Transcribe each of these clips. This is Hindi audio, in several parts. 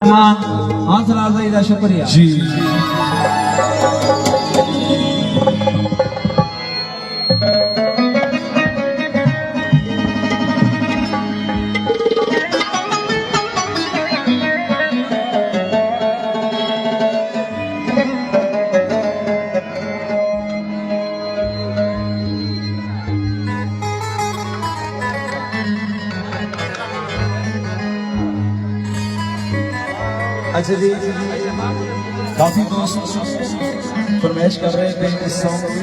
हौसला अफजाई का शुक्रिया जी। अच्छा जी, काफी दोस्त फरमाइश कर रहे थे इस सॉन्ग की।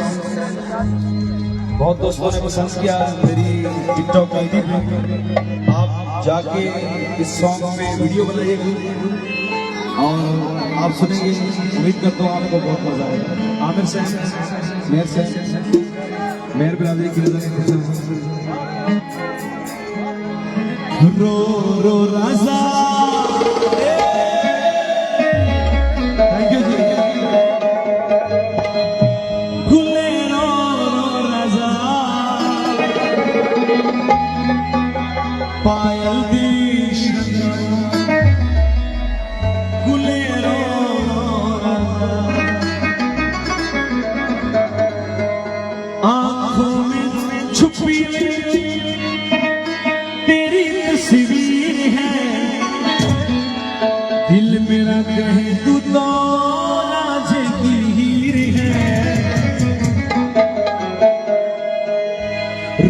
बहुत दोस्तों ने पसंद किया मेरी टिकटॉक आईडी पे। आप जाके इस सॉन्ग पे वीडियो बनाइएगा और आप सुनेंगे। उम्मीद करता हूँ आपको बहुत मजा आएगा। आमिर सैन, मेहर सैन, मेहर बिरादरी की नजर रो रो राजा। पायल दीश गुलेरो आंखों में छुपी तेरी तस्वीर है। दिल मेरा कहे तू तो राजगीर है।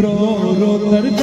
रो रो दर्द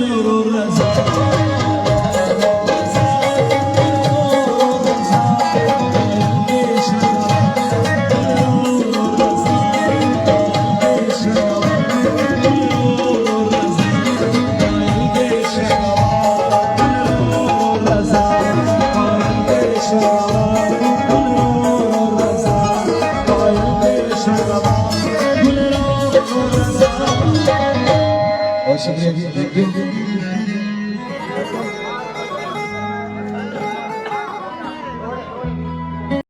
मेरो रज़ा